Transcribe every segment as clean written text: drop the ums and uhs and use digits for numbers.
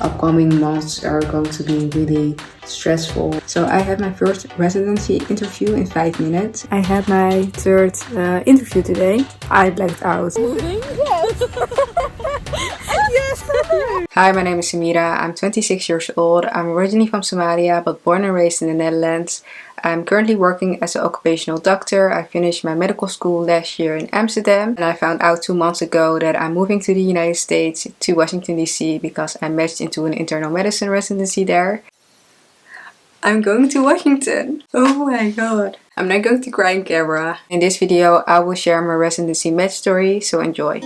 upcoming months are going to be really stressful. So I had my first residency interview in 5 minutes. I had my third interview today. I blacked out. Moving? Yes. Yes. Hi, my name is Samira. I'm 26 years old. I'm originally from Somalia, but born and raised in the Netherlands. I'm currently working as an occupational doctor. I finished my medical school last year in Amsterdam, and I found out 2 months ago that I'm moving to the United States, to Washington DC, because I matched into an internal medicine residency there. I'm going to Washington! Oh my god! I'm not going to cry in camera. In this video I will share my residency match story, so enjoy!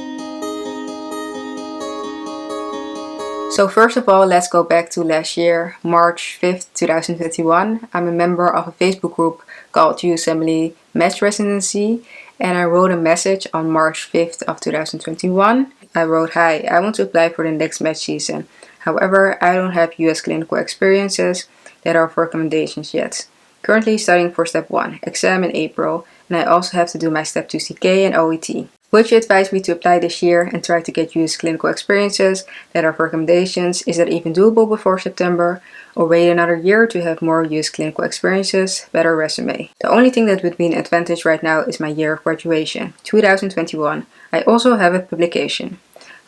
So first of all, let's go back to last year, March 5th, 2021. I'm a member of a Facebook group called USMLE Match Residency, and I wrote a message on March 5th of 2021. I wrote, "Hi, I want to apply for the next match season. However, I don't have US clinical experiences that are of recommendations yet. Currently studying for Step 1, exam in April, and I also have to do my Step 2 CK and OET. Would you advise me to apply this year and try to get US clinical experiences that are recommendations? Is that even doable before September? Or wait another year to have more US clinical experiences, better resume? The only thing that would be an advantage right now is my year of graduation, 2021. I also have a publication.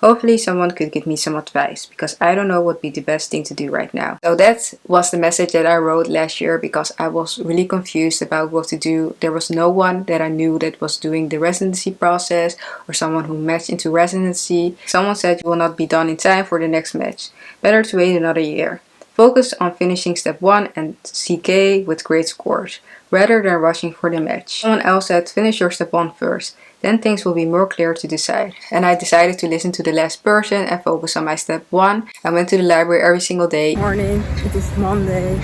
Hopefully someone could give me some advice, because I don't know what would be the best thing to do right now." So that was the message that I wrote last year, because I was really confused about what to do. There was no one that I knew that was doing the residency process, or someone who matched into residency. Someone said you will not be done in time for the next match. Better to wait another year. Focus on finishing Step 1 and CK with great scores, rather than rushing for the match. Someone else said finish your Step 1 first. Then things will be more clear to decide. And I decided to listen to the last person and focus on my Step 1. I went to the library every single day. Morning, it is Monday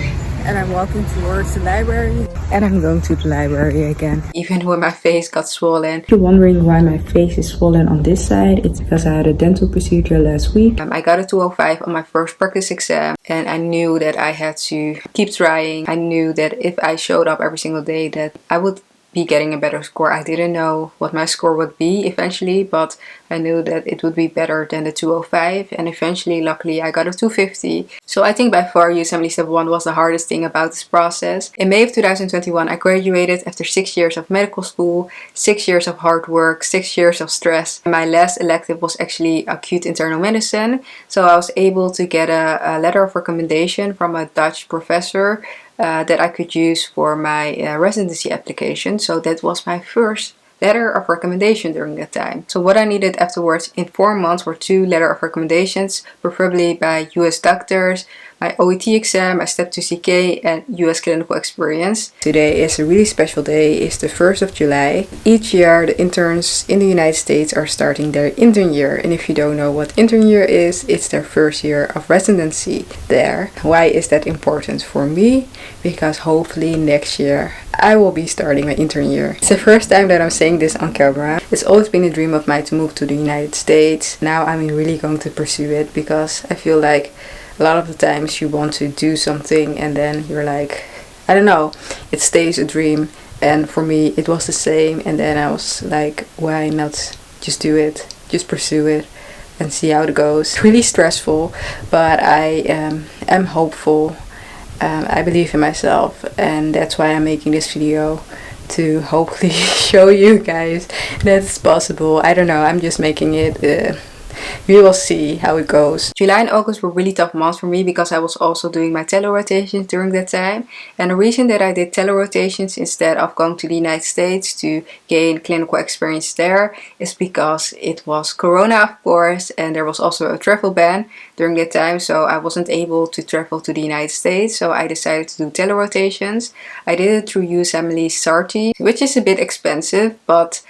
and I'm walking towards the library. And I'm going to the library again. Even when my face got swollen. If you're wondering why my face is swollen on this side, it's because I had a dental procedure last week. I got a 205 on my first practice exam. And I knew that I had to keep trying. I knew that if I showed up every single day that I would be getting a better score. I didn't know what my score would be eventually, but I knew that it would be better than the 205, and eventually, luckily, I got a 250. So I think by far USMLE Step 1 was the hardest thing about this process. In May of 2021, I graduated after 6 years of medical school, 6 years of hard work, 6 years of stress. My last elective was actually acute internal medicine, so I was able to get a letter of recommendation from a Dutch professor that I could use for my residency application. So that was my first letter of recommendation during that time. So what I needed afterwards in 4 months were 2 letter of recommendations, preferably by US doctors, my OET exam, my Step 2 CK, and US clinical experience. Today is a really special day. It's the 1st of July. Each year the interns in the United States are starting their intern year. And if you don't know what intern year is, it's their first year of residency there. Why is that important for me? Because hopefully next year I will be starting my intern year. It's the first time that I'm saying this on camera. It's always been a dream of mine to move to the United States. Now I'm really going to pursue it, because I feel like a lot of the times you want to do something and then you're like, I don't know, it stays a dream. And for me it was the same, and then I was like, why not just do it, just pursue it and see how it goes. Really stressful, but I am hopeful. I believe in myself, and that's why I'm making this video, to hopefully show you guys that it's possible. I don't know, I'm just making it. We will see how it goes. July and August were really tough months for me, because I was also doing my telerotations during that time. And the reason that I did telerotations instead of going to the United States to gain clinical experience there is because it was Corona, of course, and there was also a travel ban during that time, so I wasn't able to travel to the United States. So I decided to do telerotations. I did it through USMLE Step, which is a bit expensive, but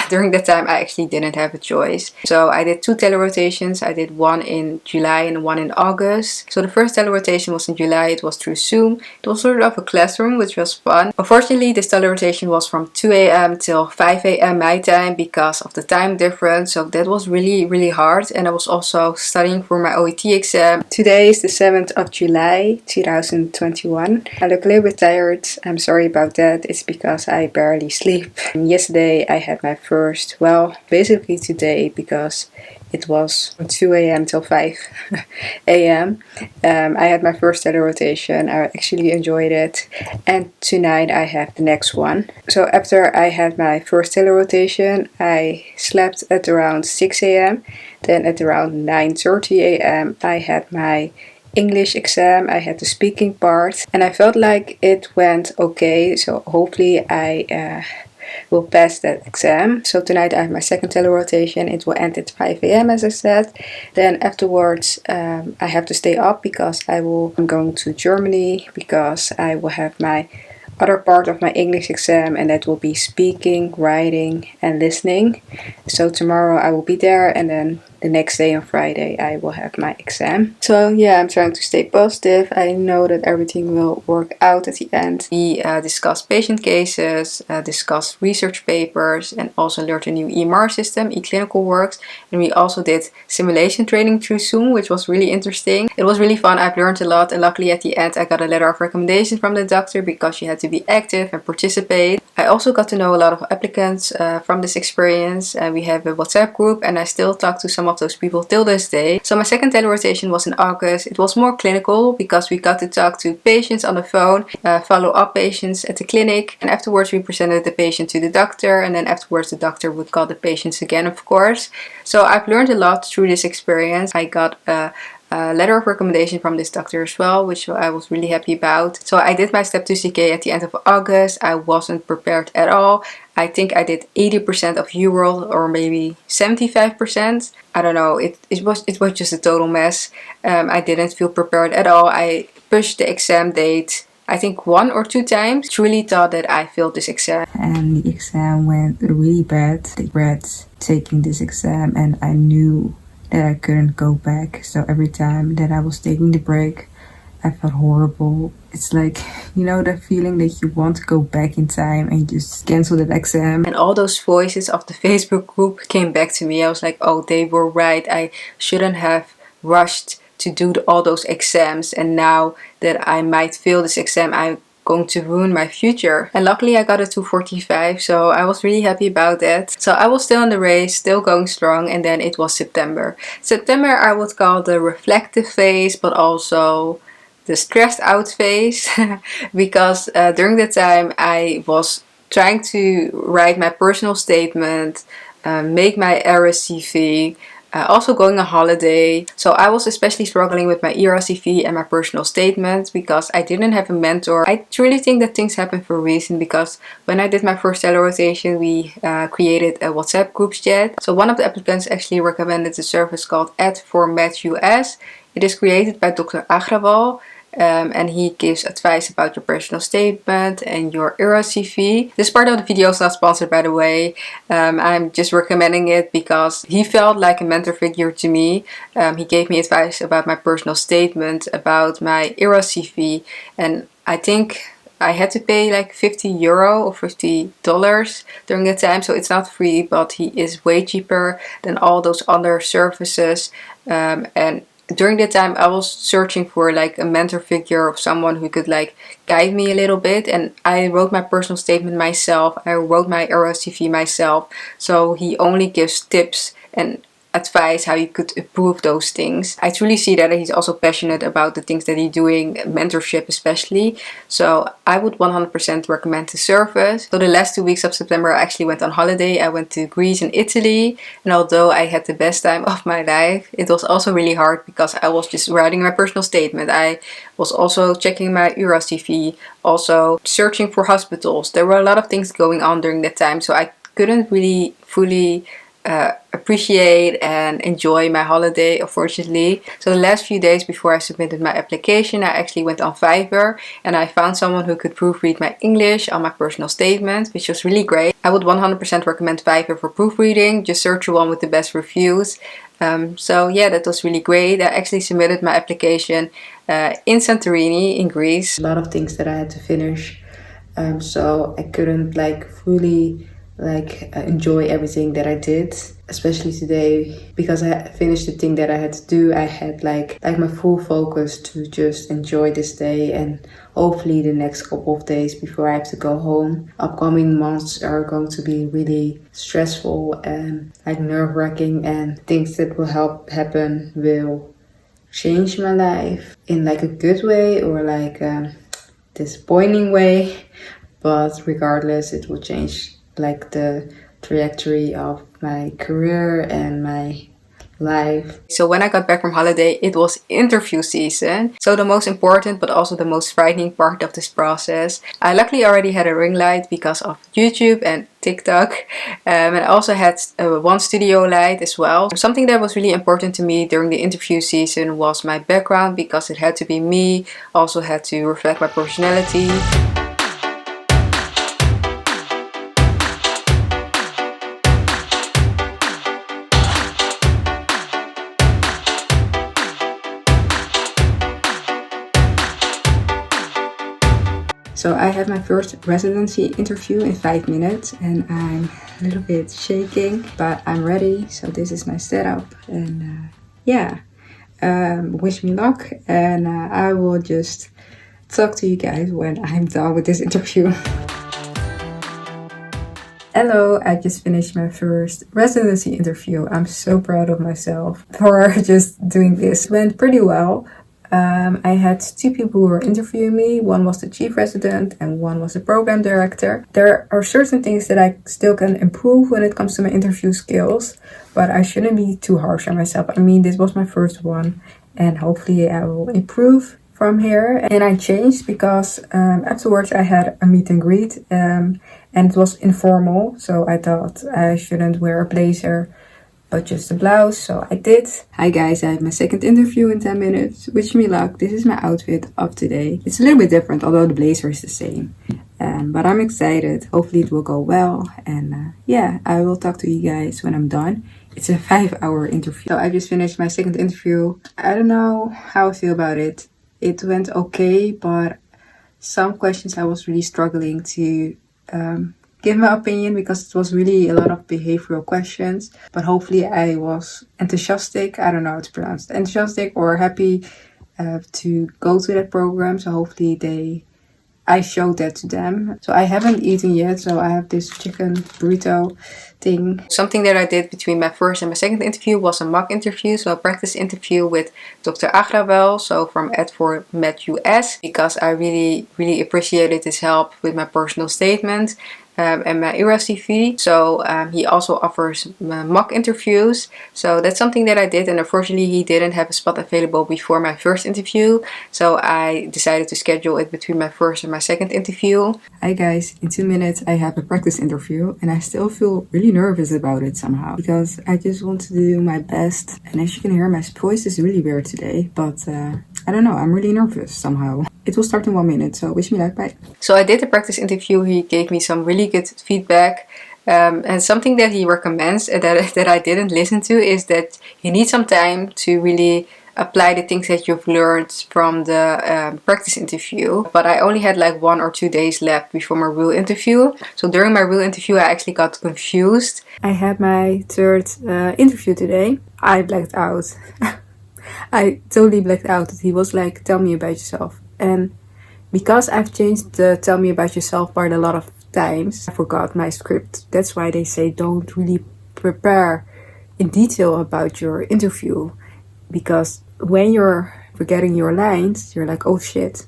during that time I actually didn't have a choice. So I did 2 telerotations. I did one in July and one in August. So the first telerotation was in July. It was through Zoom. It was sort of a classroom, which was fun. Unfortunately, this telerotation was from 2 a.m. till 5 a.m. my time because of the time difference. So that was really hard. And I was also studying for my OET exam. Today is the 7th of July 2021. I look a little bit tired. I'm sorry about that. It's because I barely sleep. Yesterday I had my first, well, basically today, because It was from 2 a.m. till 5 a.m. I had my first telerotation. I actually enjoyed it. And tonight I have the next one. So after I had my first telerotation, I slept at around 6 a.m. Then at around 9:30 a.m. I had my English exam. I had the speaking part. And I felt like it went okay. So hopefully I will pass that exam. So tonight I have my second telerotation. It will end at 5 a.m. as I said. Then afterwards I have to stay up because I'm going to Germany because I will have my other part of my English exam, and that will be speaking, writing and listening. So tomorrow I will be there, and then the next day on Friday I will have my exam. So yeah, I'm trying to stay positive. I know that everything will work out at the end. We discussed patient cases, discussed research papers, and also learned a new EMR system, eClinicalWorks. And we also did simulation training through Zoom, which was really interesting. It was really fun. I've learned a lot, and luckily at the end I got a letter of recommendation from the doctor because she had to be active and participate. I also got to know a lot of applicants from this experience. We have a WhatsApp group, and I still talk to some of those people till this day. So my second telerotation was in August. It was more clinical because we got to talk to patients on the phone, follow up patients at the clinic, and afterwards we presented the patient to the doctor, and then afterwards the doctor would call the patients again, of course. So I've learned a lot through this experience. I got a letter of recommendation from this doctor as well, which I was really happy about. So I did my step 2 CK at the end of August. I wasn't prepared at all. I think I did 80% of UWorld, or maybe 75%. I don't know. It was just a total mess. I didn't feel prepared at all. I pushed the exam date I think 1 or 2 times. Truly thought that I failed this exam. And the exam went really bad. I regret taking this exam, and I knew that I couldn't go back. So every time that I was taking the break, I felt horrible. It's like, you know, that feeling that you want to go back in time and just cancel that exam. And all those voices of the Facebook group came back to me. I was like, oh, they were right. I shouldn't have rushed to do all those exams. And now that I might fail this exam, I'm going to ruin my future. And luckily I got a 245, so I was really happy about that. So I was still in the race, still going strong, and then it was September. September I would call the reflective phase, but also the stressed out phase because during that time I was trying to write my personal statement, make my RSCV, also going on holiday. So I was especially struggling with my ERCV and my personal statement because I didn't have a mentor. I truly think that things happen for a reason, because when I did my first telerotation, we created a WhatsApp group chat. So one of the applicants actually recommended a service called Prematch US. It is created by Dr. Agrawal. And he gives advice about your personal statement and your ERCV. This part of the video is not sponsored, by the way. I'm just recommending it because he felt like a mentor figure to me. He gave me advice about my personal statement, about my ERCV, and I think I had to pay like €50 or $50 during that time, so it's not free, but he is way cheaper than all those other services. And during that time I was searching for like a mentor figure of someone who could like guide me a little bit, and I wrote my personal statement myself. I wrote my RSCV myself, so he only gives tips and advice how you could improve those things. I truly see that he's also passionate about the things that he's doing, mentorship especially. So I would 100% recommend the service. So the last 2 weeks of September I actually went on holiday. I went to Greece and Italy, and although I had the best time of my life, it was also really hard because I was just writing my personal statement. I was also checking my ERCV, also searching for hospitals. There were a lot of things going on during that time, so I couldn't really fully appreciate and enjoy my holiday, unfortunately. So the last few days before I submitted my application, I actually went on Fiverr and I found someone who could proofread my English on my personal statement, which was really great. I would 100% recommend Fiverr for proofreading. Just search for one with the best reviews. So yeah, that was really great. I actually submitted my application in Santorini in Greece. A lot of things that I had to finish, so I couldn't like fully enjoy everything that I did, especially today, because I finished the thing that I had to do. I had like my full focus to just enjoy this day and hopefully the next couple of days before I have to go home. Upcoming months are going to be really stressful and like nerve-wracking, and things that will happen will change my life in like a good way or like a disappointing way. But regardless, it will change like the trajectory of my career and my life. So when I got back from holiday, it was interview season. So the most important but also the most frightening part of this process. I luckily already had a ring light because of YouTube and TikTok, and I also had one studio light as well. Something that was really important to me during the interview season was my background, because it had to be me, also had to reflect my personality. So I have my first residency interview in 5 minutes and I'm a little bit shaking, but I'm ready. So this is my setup, and wish me luck, and I will just talk to you guys when I'm done with this interview. Hello, I just finished my first residency interview. I'm so proud of myself for just doing this. It went pretty well. I had 2 people who were interviewing me. One was the chief resident and one was the program director. There are certain things that I still can improve when it comes to my interview skills, but I shouldn't be too harsh on myself. I mean, this was my first one and hopefully I will improve from here. And I changed because afterwards I had a meet and greet, and it was informal, so I thought I shouldn't wear a blazer but just a blouse, so I did. Hi guys, I have my second interview in 10 minutes. Wish me luck. This is my outfit of today. It's a little bit different, although the blazer is the same. But I'm excited. Hopefully it will go well. And I will talk to you guys when I'm done. It's a 5-hour interview. So I just finished my second interview. I don't know how I feel about it. It went okay, but some questions I was really struggling to give my opinion, because it was really a lot of behavioral questions. But hopefully I was enthusiastic, I don't know how to pronounce it, enthusiastic or happy to go to that program. So hopefully I showed that to them. So I haven't eaten yet, so I have this chicken burrito thing. Something that I did between my first and my second interview was a mock interview, so a practice interview with Dr. Agrawal, so from Prematch US, because I really appreciated his help with my personal statement and my ERA CV. So he also offers mock interviews. So that's something that I did, and unfortunately he didn't have a spot available before my first interview. So I decided to schedule it between my first and my second interview. Hi guys, in 2 minutes I have a practice interview and I still feel really nervous about it somehow, because I just want to do my best. And as you can hear, my voice is really weird today, but I don't know, I'm really nervous somehow. It will start in 1 minute, so wish me luck, bye. So I did the practice interview. He gave me some really good feedback. And something that he recommends that I didn't listen to is that you need some time to really apply the things that you've learned from the practice interview. But I only had like 1 or 2 days left before my real interview. So during my real interview I actually got confused. I had my third interview today. I blacked out. I totally blacked out. He was like, tell me about yourself. And because I've changed the tell me about yourself part a lot of times, I forgot my script. That's why they say don't really prepare in detail about your interview. Because when you're forgetting your lines, you're like, oh shit.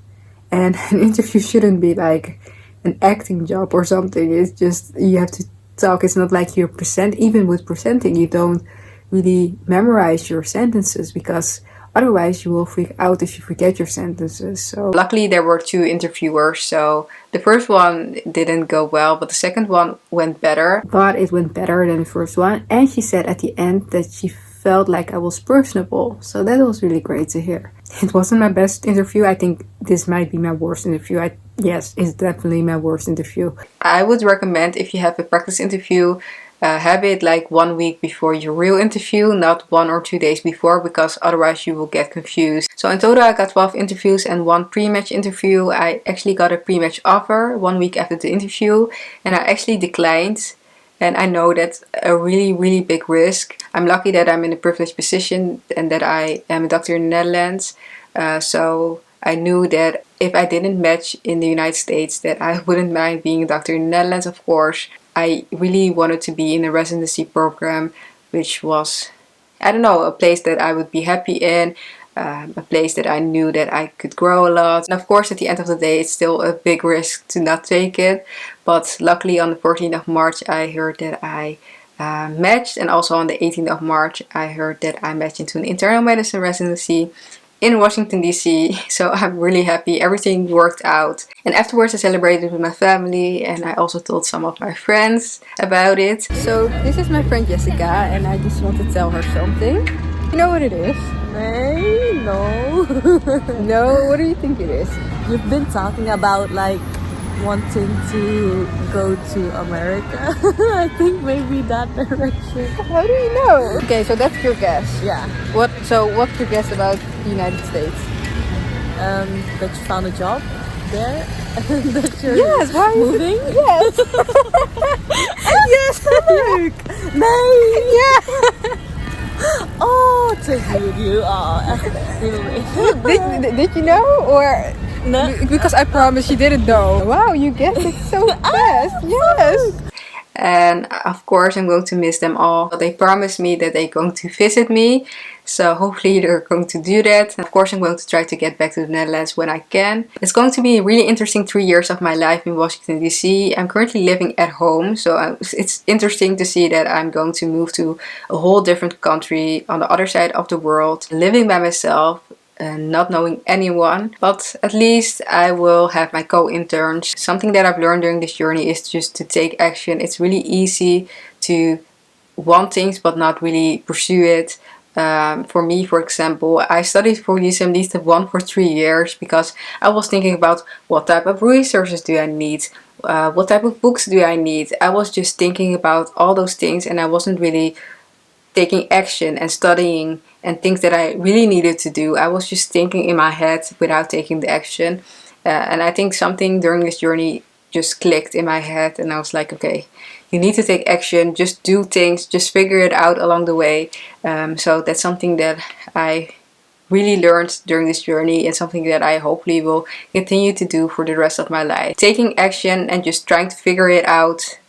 And an interview shouldn't be like an acting job or something. It's just, you have to talk. It's not like you present. Even with presenting, you don't really memorize your sentences, because otherwise you will freak out if you forget your sentences. So luckily there were 2 interviewers, so the first one didn't go well, but the second one went better. But it went better than the first one, and she said at the end that she felt like I was personable, so that was really great to hear. It wasn't my best interview. I think this might be my worst interview. Yes, it's definitely my worst interview. I would recommend, if you have a practice interview, have it like 1 week before your real interview, not 1 or 2 days before, because otherwise you will get confused. So in total I got 12 interviews and 1 pre-match interview. I actually got a pre-match offer 1 week after the interview, and I actually declined and I know that's a really big risk. I'm lucky that I'm in a privileged position and that I am a doctor in the Netherlands. So I knew that if I didn't match in the United States, that I wouldn't mind being a doctor in the Netherlands, of course. I really wanted to be in a residency program, which was, I don't know, a place that I would be happy in, a place that I knew that I could grow a lot. And of course, at the end of the day, it's still a big risk to not take it. But luckily, on the 14th of March, I heard that I matched, and also on the 18th of March, I heard that I matched into an internal medicine residency in Washington DC. So I'm really happy, everything worked out. And afterwards I celebrated with my family, and I also told some of my friends about it. So this is my friend Jessica, and I just want to tell her something. You know what it is? Hey, no. No, what do you think it is? You've been talking about like wanting to go to America. I think maybe that direction. How do you know? Okay, so that's your guess. Yeah. What's your guess about the United States? That you found a job there and that you're Why moving. Yes. Yes. Look, nice. Yeah. Oh, take me with you. Anyway. Did you know, or No. because I promise you didn't know? Wow, you guessed it so fast. Yes. And of course I'm going to miss them all. They promised me that they're going to visit me, so hopefully they're going to do that. And of course I'm going to try to get back to the Netherlands when I can. It's going to be a really interesting 3 years of my life in Washington DC. I'm currently living at home, so it's interesting to see that I'm going to move to a whole different country on the other side of the world, living by myself and not knowing anyone, but at least I will have my co-interns. Something that I've learned during this journey is just to take action. It's really easy to want things but not really pursue it. For me, for example, I studied for USMLE Step 1 for 3 years because I was thinking about what type of resources do I need, what type of books do I need. I was just thinking about all those things, and I wasn't really taking action and studying and things that I really needed to do. I was just thinking in my head without taking the action. And I think something during this journey just clicked in my head, and I was like, okay, you need to take action, just do things, just figure it out along the way. So that's something that I really learned during this journey, and something that I hopefully will continue to do for the rest of my life. Taking action and just trying to figure it out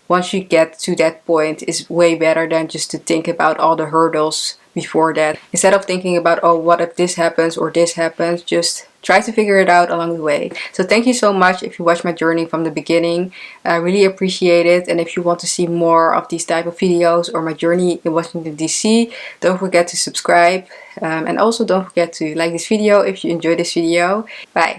once you get to that point is way better than just to think about all the hurdles before that. Instead of thinking about, oh, what if this happens or this happens, just try to figure it out along the way. So thank you so much if you watched my journey from the beginning. I really appreciate it. And if you want to see more of these type of videos or my journey in Washington DC, don't forget to subscribe. And also don't forget to like this video if you enjoyed this video. Bye.